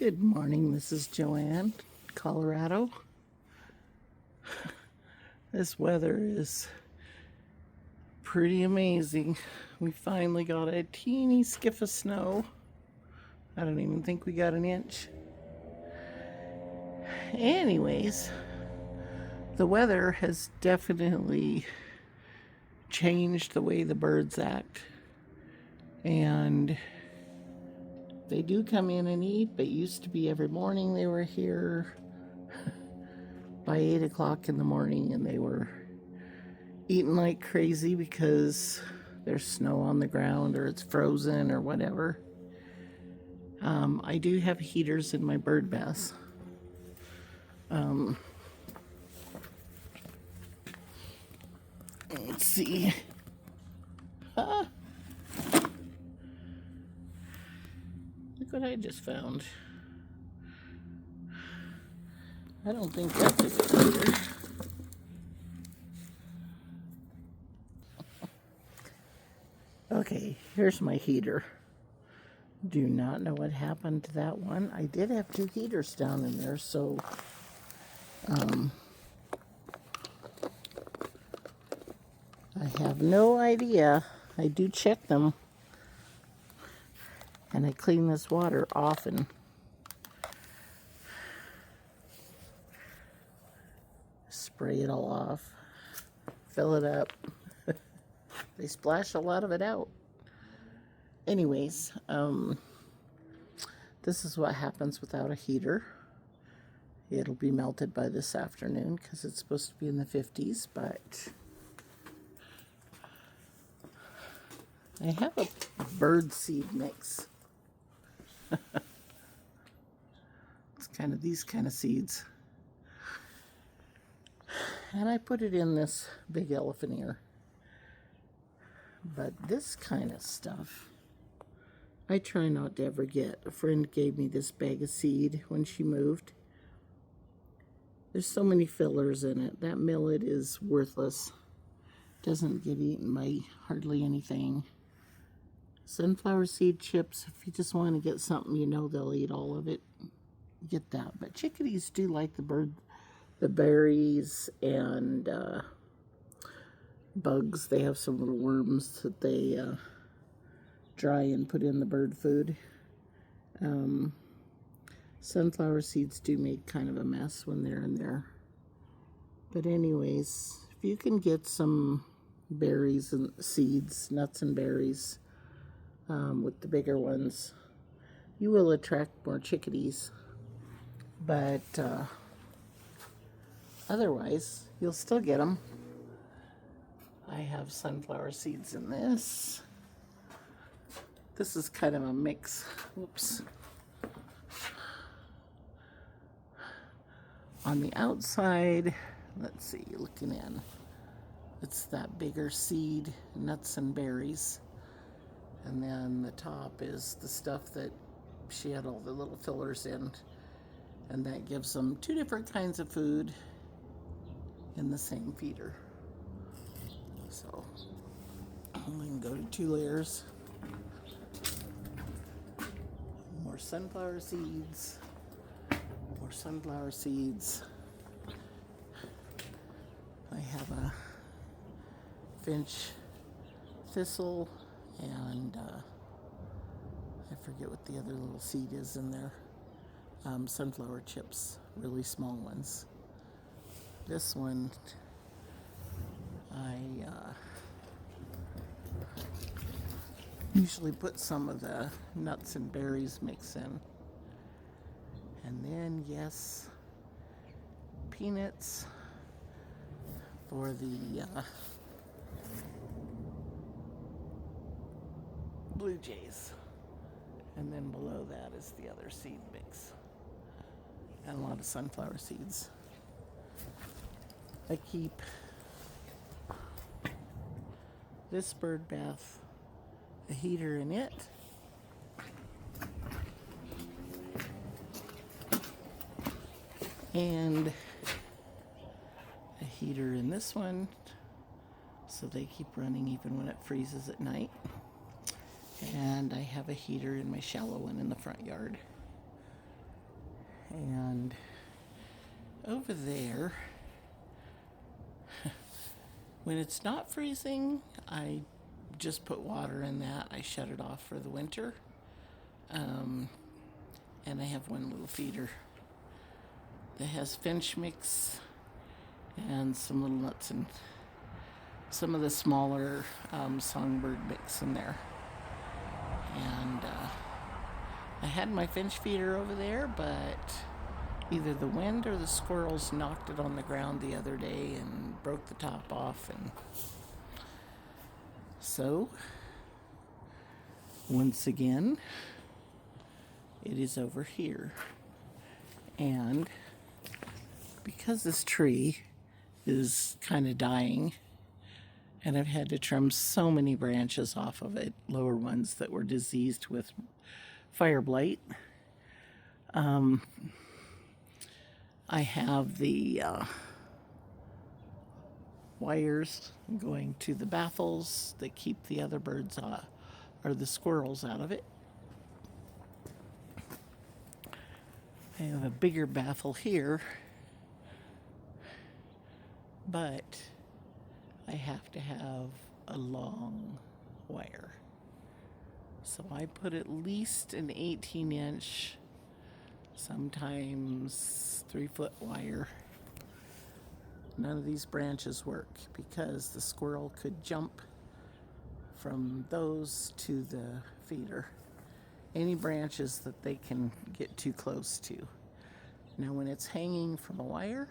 Good morning, this is Joanne, Colorado. This weather is pretty amazing. We finally got a teeny skiff of snow. I don't even think we got an inch. Anyways, the weather has definitely changed the way the birds act. And they do come in and eat, but it used to be every morning they were here by 8 o'clock in the morning, and they were eating like crazy because there's snow on the ground or it's frozen or whatever. I do have heaters in my bird baths. Let's see. Look what I just found. I don't think that's a good heater. Okay, here's my heater. Do not know what happened to that one. I did have two heaters down in there, so I have no idea. I do check them, and I clean this water often. Spray it all off, fill it up. They splash a lot of it out. Anyways, this is what happens without a heater. It'll be melted by this afternoon because it's supposed to be in the 50s, but I have a bird seed mix. It's kind of these kind of seeds. And I put it in this big elephant ear. But this kind of stuff, I try not to ever get. A friend gave me this bag of seed when she moved. There's so many fillers in it. That millet is worthless. Doesn't get eaten by hardly anything. Sunflower seed chips, if you just want to get something you know they'll eat all of it, get that. But chickadees do like the berries and bugs. They have some little worms that they dry and put in the bird food. Sunflower seeds do make kind of a mess when they're in there. But anyways, if you can get some berries and seeds, nuts and berries, with the bigger ones, you will attract more chickadees. But otherwise, you'll still get them. I have sunflower seeds in this. This is kind of a mix. Oops. On the outside, let's see, looking in, it's that bigger seed, nuts and berries. And then the top is the stuff that she had all the little fillers in. And that gives them two different kinds of food in the same feeder. So we can go to 2 layers. More sunflower seeds. More sunflower seeds. I have a finch thistle and I forget what the other little seed is in there. Sunflower chips, really small ones. This one I usually put some of the nuts and berries mix in. And then, yes, peanuts for the blue jays. And then below that is the other seed mix. And a lot of sunflower seeds. I keep this bird bath, a heater in it. And a heater in this one, so they keep running even when it freezes at night. And I have a heater in my shallow one in the front yard. And over there, when it's not freezing, I just put water in that. I shut it off for the winter. And I have one little feeder that has finch mix and some little nuts and some of the smaller songbird mix in there. And I had my finch feeder over there, but either the wind or the squirrels knocked it on the ground the other day and broke the top off. And so, once again, it is over here. And because this tree is kind of dying, and I've had to trim so many branches off of it, lower ones that were diseased with fire blight, I have the wires going to the baffles that keep the other birds or the squirrels out of it. I have a bigger baffle here, but I have to have a long wire. So I put at least an 18-inch, sometimes 3-foot wire. None of these branches work because the squirrel could jump from those to the feeder. Any branches that they can get too close to. Now when it's hanging from a wire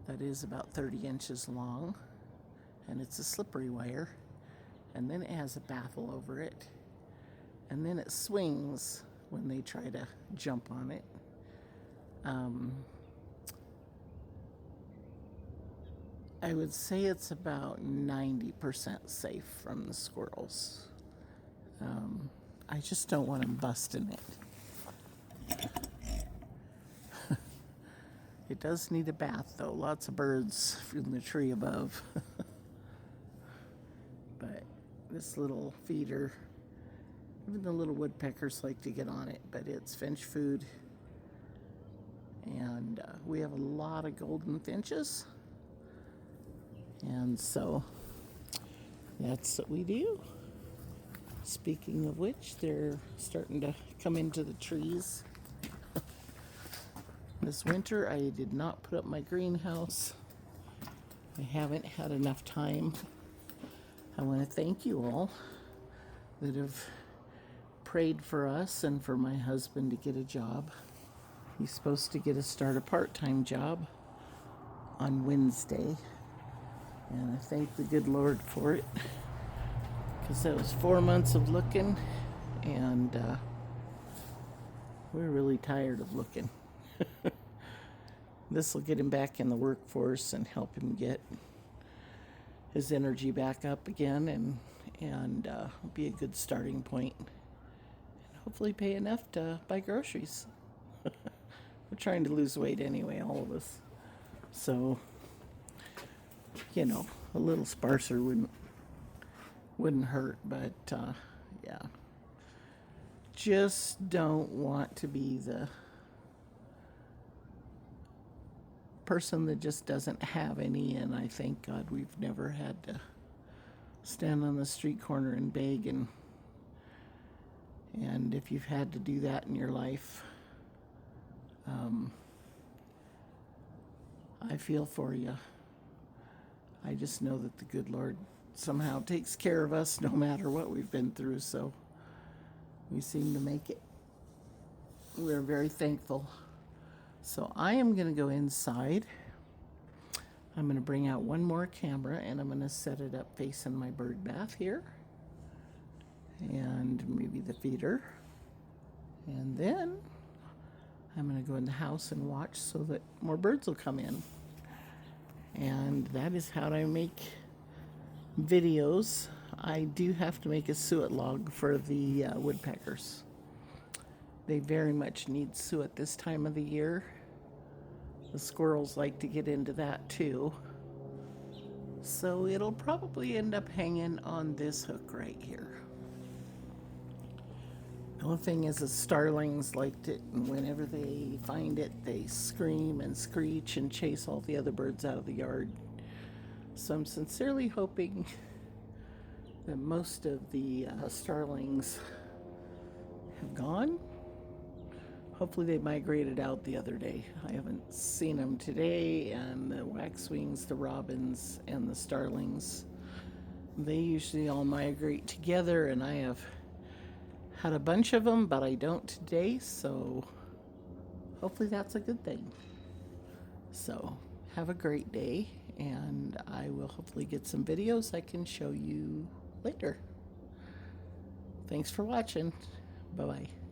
that is about 30 inches long, and it's a slippery wire, and then it has a baffle over it, and then it swings when they try to jump on it. I would say it's about 90% safe from the squirrels. I just don't want them busting it. It does need a bath, though. Lots of birds from the tree above. But this little feeder, even the little woodpeckers like to get on it, but it's finch food. And we have a lot of golden finches. And so that's what we do. Speaking of which, they're starting to come into the trees. This winter, I did not put up my greenhouse. I haven't had enough time. I want to thank you all that have prayed for us and for my husband to get a job. He's supposed to start a part-time job on Wednesday. And I thank the good Lord for it. Because that was 4 months of looking, and we're really tired of looking. This will get him back in the workforce and help him get his energy back up again, and be a good starting point. And hopefully pay enough to buy groceries. We're trying to lose weight anyway, all of us. So, you know, a little sparser wouldn't hurt, but yeah. Just don't want to be the person that just doesn't have any, and I thank God we've never had to stand on the street corner and beg, and if you've had to do that in your life, I feel for you. I just know that the good Lord somehow takes care of us no matter what we've been through, so we seem to make it. We're very thankful. So I am going to go inside. I'm going to bring out one more camera, and I'm going to set it up facing my bird bath here, and maybe the feeder. And then I'm going to go in the house and watch so that more birds will come in. And that is how I make videos. I do have to make a suet log for the woodpeckers. They very much need suet this time of the year. The squirrels like to get into that too. So it'll probably end up hanging on this hook right here. The only thing is the starlings liked it, and whenever they find it, they scream and screech and chase all the other birds out of the yard. So I'm sincerely hoping that most of the starlings have gone. Hopefully they migrated out the other day. I haven't seen them today, and the waxwings, the robins, and the starlings, they usually all migrate together, and I have had a bunch of them, but I don't today, so hopefully that's a good thing. So have a great day, and I will hopefully get some videos I can show you later. Thanks for watching. Bye-bye.